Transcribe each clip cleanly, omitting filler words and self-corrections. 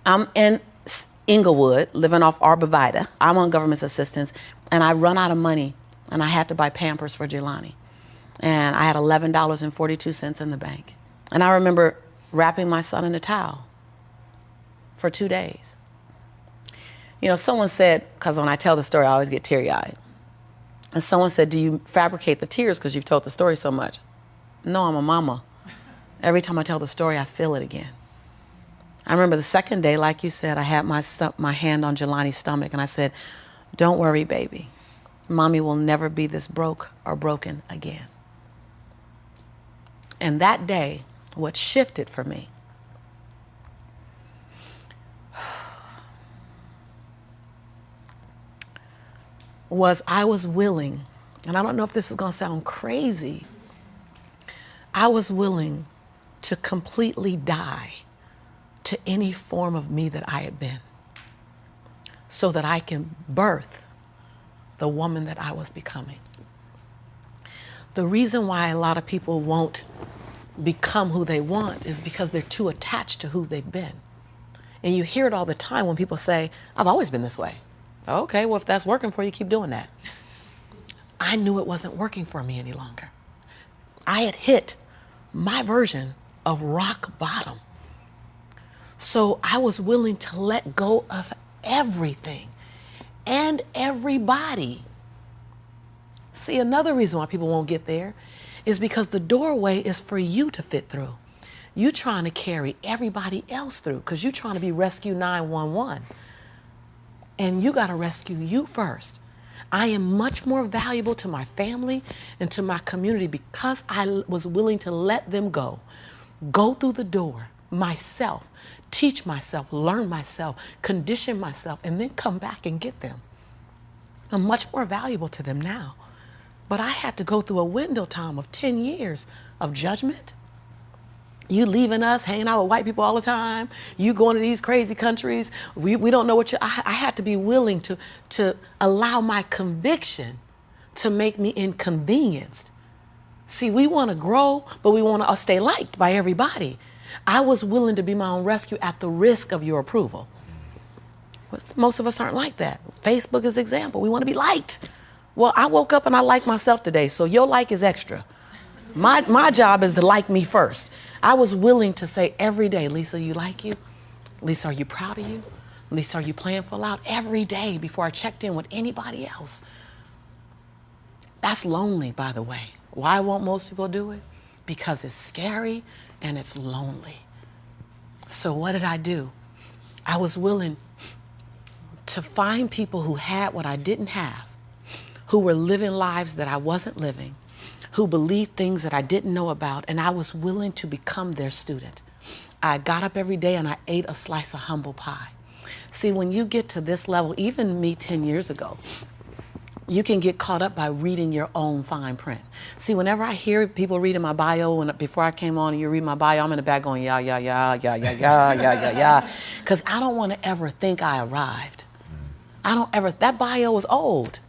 I'm in Inglewood, living off Arborvitae. I'm on government assistance, and I run out of money, and I had to buy Pampers for Jelani. And I had $11.42 in the bank. And I remember wrapping my son in a towel for 2 days. You know, someone said, because when I tell the story, I always get teary-eyed. And someone said, do you fabricate the tears because you've told the story so much? No, I'm a mama. Every time I tell the story, I feel it again. I remember the second day, like you said, I had my hand on Jelani's stomach, and I said, don't worry, baby. Mommy will never be this broke or broken again. And that day, what shifted for me was I was willing, and I don't know if this is going to sound crazy, I was willing to completely die to any form of me that I had been so that I can birth the woman that I was becoming. The reason why a lot of people won't become who they want is because they're too attached to who they've been. And you hear it all the time when people say, I've always been this way. Okay, well, if that's working for you, keep doing that. I knew it wasn't working for me any longer. I had hit my version of rock bottom. So I was willing to let go of everything and everybody. See, another reason why people won't get there is because the doorway is for you to fit through. You're trying to carry everybody else through because you're trying to be Rescue 911. And you got to rescue you first. I am much more valuable to my family and to my community because I was willing to let them go through the door myself, teach myself, learn myself, condition myself, and then come back and get them. I'm much more valuable to them now. But I had to go through a window time of 10 years of judgment. You leaving us, hanging out with white people all the time. You going to these crazy countries. We don't know what I had to be willing to allow my conviction to make me inconvenienced. See, we want to grow, but we want to stay liked by everybody. I was willing to be my own rescue at the risk of your approval. But most of us aren't like that. Facebook is an example. We want to be liked. Well, I woke up and I like myself today, so your like is extra. My job is to like me first. I was willing to say every day, Lisa, you like you? Lisa, are you proud of you? Lisa, are you playing full out? Every day before I checked in with anybody else. That's lonely, by the way. Why won't most people do it? Because it's scary and it's lonely. So what did I do? I was willing to find people who had what I didn't have, who were living lives that I wasn't living, who believed things that I didn't know about, and I was willing to become their student. I got up every day and I ate a slice of humble pie. See, when you get to this level, even me 10 years ago, you can get caught up by reading your own fine print. See, whenever I hear people reading my bio, before I came on and you read my bio, I'm in the back going, yeah, yeah, yeah, yeah, yeah, yeah, yeah, yeah, yeah. Because I don't want to ever think I arrived. That bio was old.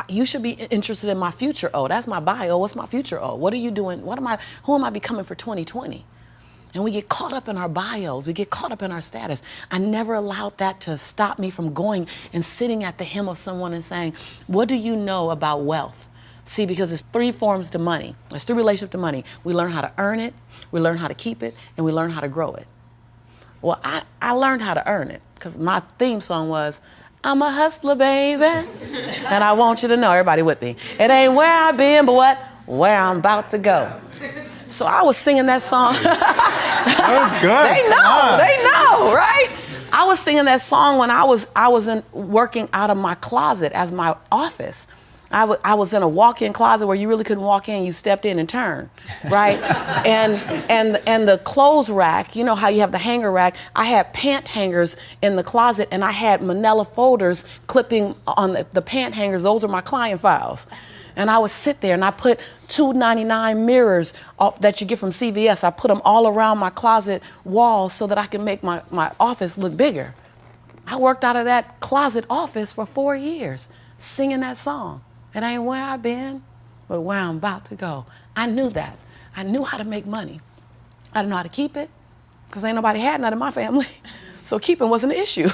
You should be interested in my future. Oh, that's my bio. What's my future? Oh, what are you doing? Who am I becoming for 2020? And we get caught up in our bios. We get caught up in our status. I never allowed that to stop me from going and sitting at the hem of someone and saying, what do you know about wealth? See, because there's 3 forms to money. There's 3 relationships to money. We learn how to earn it, we learn how to keep it, and we learn how to grow it. Well, I learned how to earn it because my theme song was, I'm a hustler, baby. And I want you to know, everybody with me, it ain't where I've been, but where I'm about to go. So I was singing that song. That was good. They know, right? I was singing that song when I was working out of my closet as my office. I was in a walk-in closet where you really couldn't walk in, you stepped in and turned, right? and the clothes rack, you know how you have the hanger rack, I had pant hangers in the closet and I had manila folders clipping on the pant hangers. Those are my client files. And I would sit there and I put $2.99 mirrors that you get from CVS. I put them all around my closet walls so that I can make my office look bigger. I worked out of that closet office for 4 years, singing that song. It ain't where I've been, but where I'm about to go. I knew that. I knew how to make money. I didn't know how to keep it, because ain't nobody had none in my family. So keeping wasn't an issue.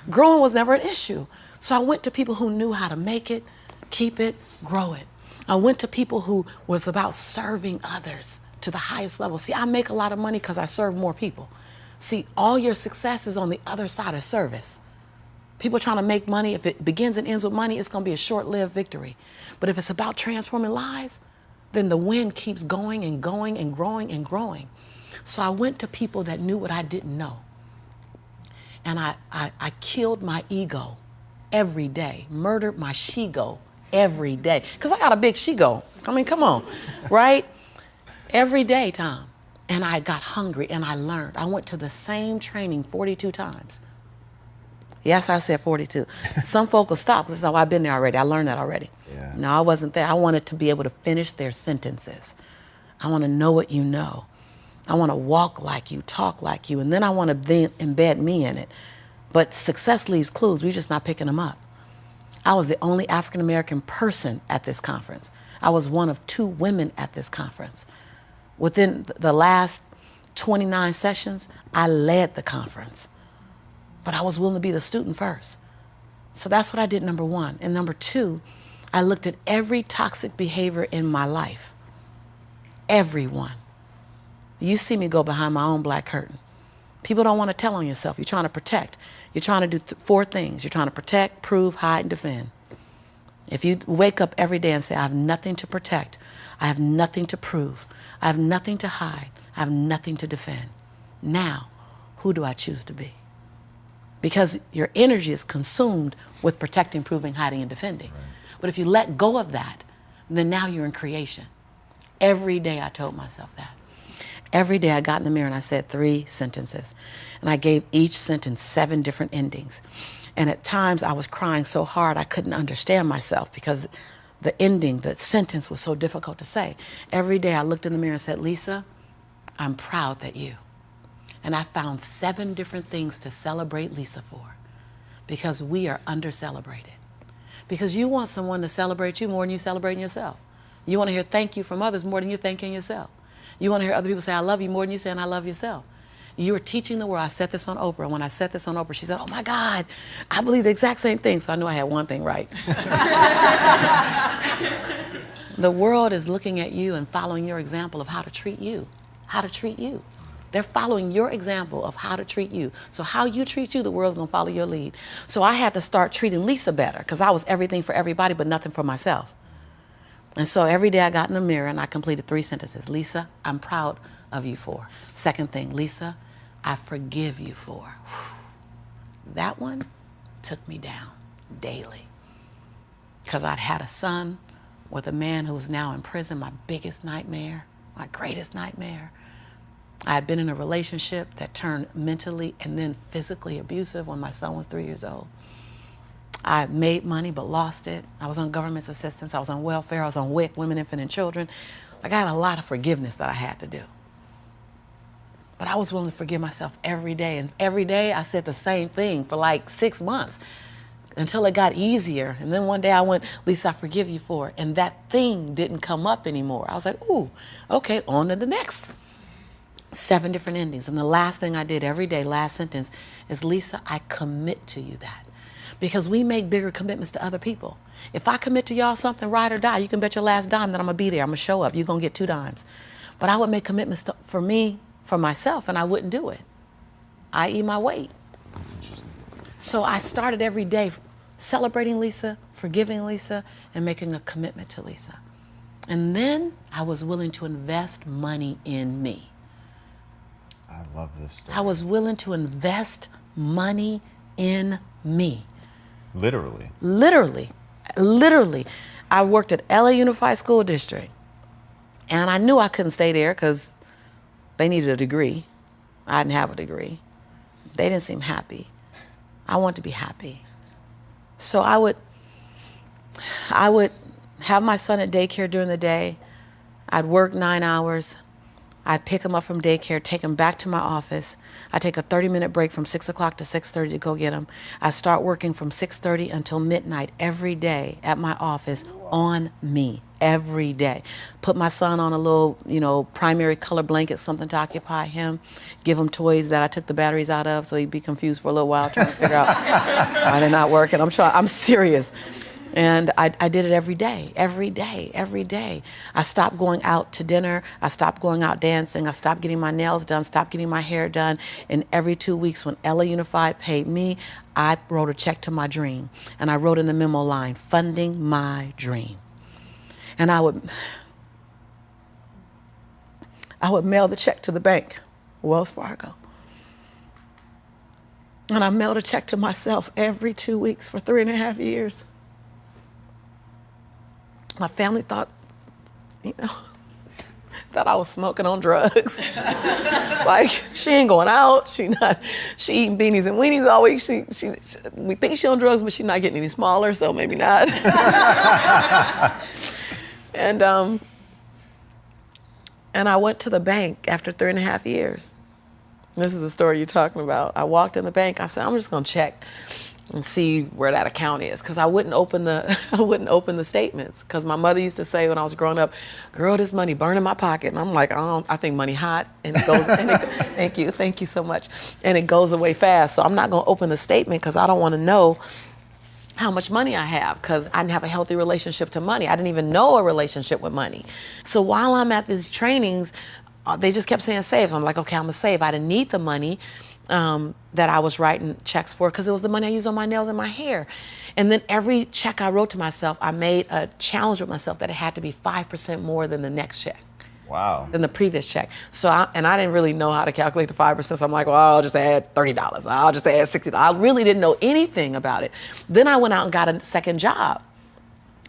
Growing was never an issue. So I went to people who knew how to make it, keep it, grow it. I went to people who was about serving others to the highest level. See, I make a lot of money because I serve more people. See, all your success is on the other side of service. People trying to make money, if it begins and ends with money, it's going to be a short-lived victory. But if it's about transforming lives, then the wind keeps going and going and growing and growing. So I went to people that knew what I didn't know. And I killed my ego every day, murdered my she-go every day. Because I got a big she-go. I mean, come on, right? Every day, Tom. And I got hungry and I learned. I went to the same training 42 times. Yes, I said 42. Some folk will stop because I've been there already. I learned that already. Yeah. No, I wasn't there. I wanted to be able to finish their sentences. I want to know what you know. I want to walk like you, talk like you, and then I want to then embed me in it. But success leaves clues. We're just not picking them up. I was the only African-American person at this conference. I was one of 2 women at this conference. Within the last 29 sessions, I led the conference. But I was willing to be the student first. So that's what I did, number 1. And number 2, I looked at every toxic behavior in my life. Everyone. You see me go behind my own black curtain. People don't want to tell on yourself. You're trying to protect. You're trying to do 4 things. You're trying to protect, prove, hide, and defend. If you wake up every day and say, I have nothing to protect, I have nothing to prove, I have nothing to hide, I have nothing to defend. Now, who do I choose to be? Because your energy is consumed with protecting, proving, hiding, and defending. Right. But if you let go of that, then now you're in creation. Every day I told myself that. Every day I got in the mirror and I said 3 sentences. And I gave each sentence 7 different endings. And at times I was crying so hard I couldn't understand myself because the ending, the sentence was so difficult to say. Every day I looked in the mirror and said, Lisa, I'm proud that you. And I found 7 different things to celebrate Lisa for because we are under-celebrated. Because you want someone to celebrate you more than you celebrating yourself. You want to hear thank you from others more than you're thanking yourself. You want to hear other people say, I love you more than you saying I love yourself. You are teaching the world. I said this on Oprah. And when I said this on Oprah, she said, oh my God, I believe the exact same thing. So I knew I had one thing right. The world is looking at you and following your example of how to treat you. How to treat you. They're following your example of how to treat you. So how you treat you, the world's going to follow your lead. So I had to start treating Lisa better because I was everything for everybody but nothing for myself. And so every day I got in the mirror and I completed 3 sentences. Lisa, I'm proud of you for. Second thing, Lisa, I forgive you for. That one took me down daily because I'd had a son with a man who was now in prison, my biggest nightmare, my greatest nightmare. I had been in a relationship that turned mentally and then physically abusive when my son was 3 years old. I made money but lost it. I was on government assistance. I was on welfare. I was on WIC, Women, Infant, and Children. I got a lot of forgiveness that I had to do. But I was willing to forgive myself every day. And every day I said the same thing for like 6 months until it got easier. And then one day I went, Lisa, I forgive you for it. And that thing didn't come up anymore. I was like, ooh, okay, on to the next. 7 different endings. And the last thing I did every day, last sentence, is Lisa, I commit to you that. Because we make bigger commitments to other people. If I commit to y'all something, ride or die, you can bet your last dime that I'm going to be there. I'm going to show up. You're going to get 2 dimes. But I would make commitments for me, for myself, and I wouldn't do it. I.e. my weight. That's interesting. So I started every day celebrating Lisa, forgiving Lisa, and making a commitment to Lisa. And then I was willing to invest money in me. I love this story. I was willing to invest money in me. Literally. Literally. Literally. I worked at LA Unified School District. And I knew I couldn't stay there because they needed a degree. I didn't have a degree. They didn't seem happy. I wanted to be happy. So I would have my son at daycare during the day. I'd work 9 hours. I'd pick him up from daycare, take him back to my office. I take a 30-minute break from 6 o'clock to 6:30 to go get him. I start working from 6:30 until midnight every day at my office on me, every day. Put my son on a little, primary color blanket, something to occupy him. Give him toys that I took the batteries out of so he'd be confused for a little while trying to figure out why they're not working. I'm serious. And I did it every day, every day, every day. I stopped going out to dinner. I stopped going out dancing. I stopped getting my nails done, stopped getting my hair done. And every 2 weeks when Ella Unified paid me, I wrote a check to my dream. And I wrote in the memo line, funding my dream. And I would mail the check to the bank, Wells Fargo. And I mailed a check to myself every 2 weeks for 3.5 years. My family thought, that I was smoking on drugs. Like, she ain't going out. She eating beanies and weenies all week. We think she on drugs, but she's not getting any smaller, so maybe not. And I went to the bank after 3.5 years. This is the story you're talking about. I walked in the bank. I said, I'm just gonna check and see where that account is, because I wouldn't open the statements, because my mother used to say when I was growing up, girl, this money burn in my pocket. And I'm like, I think money hot, and it goes, thank you so much, and it goes away fast. So I'm not gonna open the statement because I don't want to know how much money I have, because I didn't have a healthy relationship to money. I didn't even know a relationship with money. So while I'm at these trainings, they just kept saying save. So I'm like, okay, I'm gonna save. I didn't need the money that I was writing checks for, because it was the money I used on my nails and my hair. And then every check I wrote to myself, I made a challenge with myself that it had to be 5% more than the next check. Wow. Than the previous check. So I didn't really know how to calculate the 5%. So I'm like, well, I'll just add $30. I'll just add $60. I really didn't know anything about it. Then I went out and got a second job.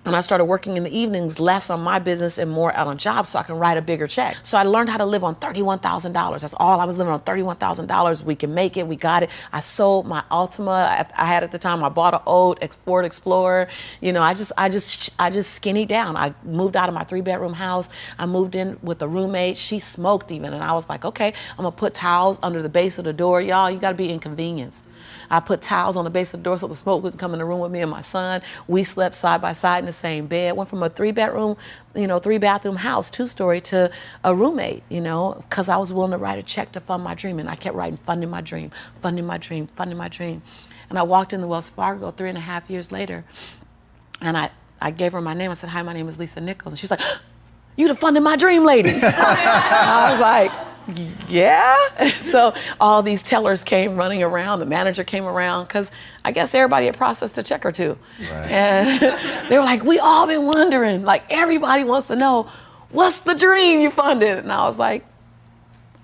And I started working in the evenings, less on my business and more out on jobs, so I can write a bigger check. So I learned how to live on $31,000. That's all I was living on, $31,000. We can make it, we got it. I sold my Altima I had at the time. I bought an old Ford Explorer. I just skinnied down. I moved out of my 3-bedroom house. I moved in with a roommate. She smoked even. And I was like, okay, I'm gonna put towels under the base of the door. Y'all, you gotta be inconvenienced. I put towels on the base of the door so the smoke wouldn't come in the room with me and my son. We slept side by side in the same bed. Went from a 3-bedroom, 3-bathroom house, 2-story, to a roommate, because I was willing to write a check to fund my dream. And I kept writing, funding my dream, funding my dream, funding my dream. And I walked into Wells Fargo 3.5 years later, and I gave her my name. I said, hi, my name is Lisa Nichols. And she's like, you the funding my dream lady. I was like, yeah. So all these tellers came running around. The manager came around, because I guess everybody had processed a check or two. Right. And they were like, we all been wondering, like everybody wants to know, what's the dream you funded? And I was like,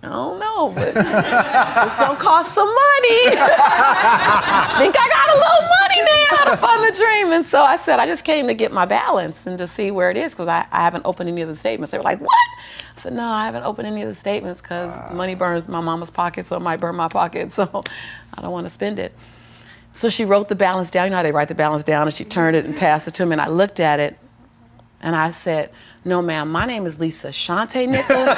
I don't know, but it's gonna cost some money. Think I got a little money now to fund the dream. And so I said, I just came to get my balance and to see where it is, because I haven't opened any of the statements. They were like, what? I said, no, I haven't opened any of the statements because money burns my mama's pocket, so it might burn my pocket, so I don't want to spend it. So she wrote the balance down. You know how they write the balance down, and she turned it and passed it to me, and I looked at it, and I said, no, ma'am, my name is Lisa Shante Nichols.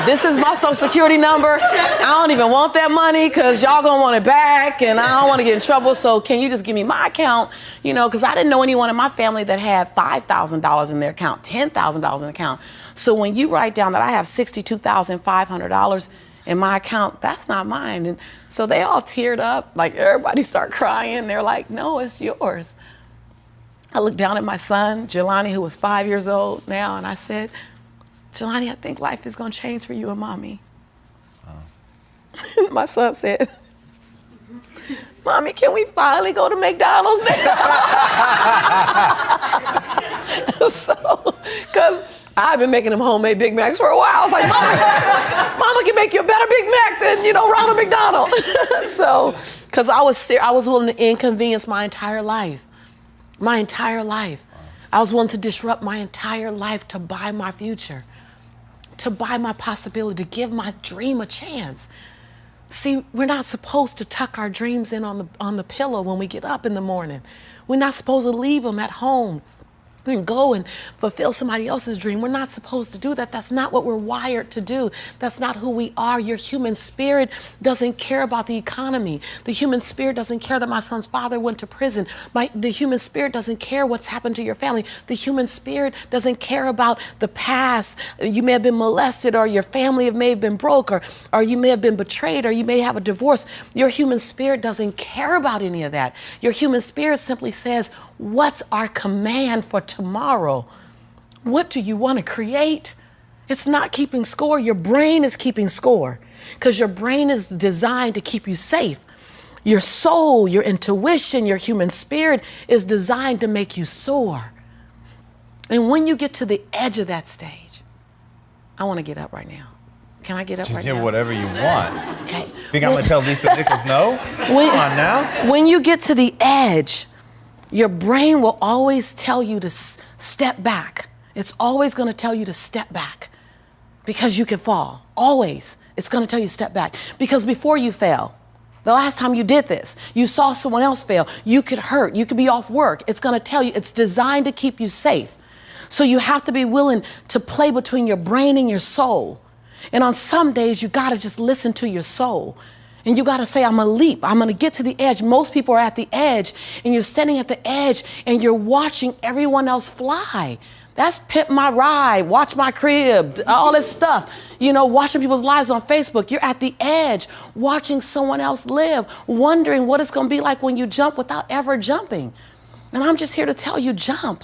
This is my social security number. I don't even want that money because y'all gonna want it back, and I don't want to get in trouble, so can you just give me my account? Because I didn't know anyone in my family that had $5,000 in their account, $10,000 in the account. So when you write down that I have $62,500 in my account, that's not mine. And so they all teared up, like everybody started crying. They're like, no, it's yours. I looked down at my son, Jelani, who was 5 years old now, and I said, Jelani, I think life is gonna change for you and mommy. My son said, Mommy, can we finally go to McDonald's now? So, because I've been making them homemade Big Macs for a while. I was like, Mama can make you a better Big Mac than, Ronald McDonald. So, because I was willing to inconvenience my entire life. My entire life. I was willing to disrupt my entire life to buy my future, to buy my possibility, to give my dream a chance. See, we're not supposed to tuck our dreams in on the pillow when we get up in the morning. We're not supposed to leave them at home. and go and fulfill somebody else's dream. We're not supposed to do that. That's not what we're wired to do. That's not who we are. Your human spirit doesn't care about the economy. The human spirit doesn't care that my son's father went to prison. The human spirit doesn't care what's happened to your family. The human spirit doesn't care about the past. You may have been molested, or your family may have been broke, or you may have been betrayed, or you may have a divorce. Your human spirit doesn't care about any of that. Your human spirit simply says, what's our command for tomorrow? What do you want to create? It's not keeping score. Your brain is keeping score, because your brain is designed to keep you safe. Your soul, your intuition, your human spirit is designed to make you soar. And when you get to the edge of that stage, I want to get up right now. Can I get up right now? Whatever you want. Okay. Think I'm going to tell Lisa Nichols no? Come on now. When you get to the edge, your brain will always tell you to step back. It's always going to tell you to step back, because you can fall. Always. It's going to tell you to step back. Because before you fell, the last time you did this, you saw someone else fail. You could hurt. You could be off work. It's going to tell you. It's designed to keep you safe. So you have to be willing to play between your brain and your soul. And on some days, you got to just listen to your soul. And you got to say, I'm going to leap. I'm going to get to the edge. Most people are at the edge, and you're standing at the edge, and you're watching everyone else fly. That's Pimp My Ride, Watch My Crib, all this stuff. You know, watching people's lives on Facebook. You're at the edge, watching someone else live, wondering what it's going to be like when you jump without ever jumping. And I'm just here to tell you, jump.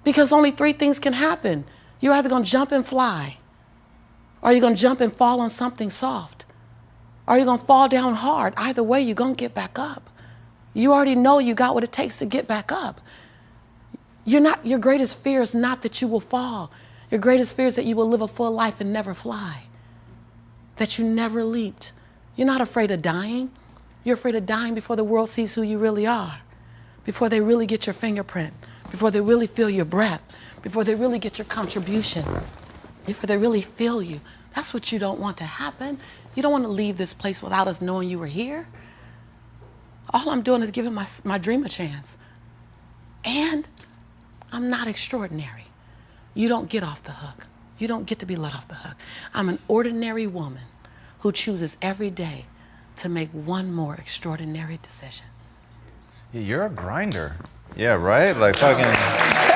Because only three things can happen. You're either going to jump and fly, or you're going to jump and fall on something soft, or you're going to fall down hard. Either way, you're going to get back up. You already know you got what it takes to get back up. Your greatest fear is not that you will fall. Your greatest fear is that you will live a full life and never fly, that you never leaped. You're not afraid of dying. You're afraid of dying before the world sees who you really are, before they really get your fingerprint, before they really feel your breath, before they really get your contribution, before they really feel you. That's what you don't want to happen. You don't want to leave this place without us knowing you were here. All I'm doing is giving my dream a chance. And I'm not extraordinary. You don't get off the hook. You don't get to be let off the hook. I'm an ordinary woman who chooses every day to make one more extraordinary decision. Yeah, you're a grinder. Yeah, right? Like fucking...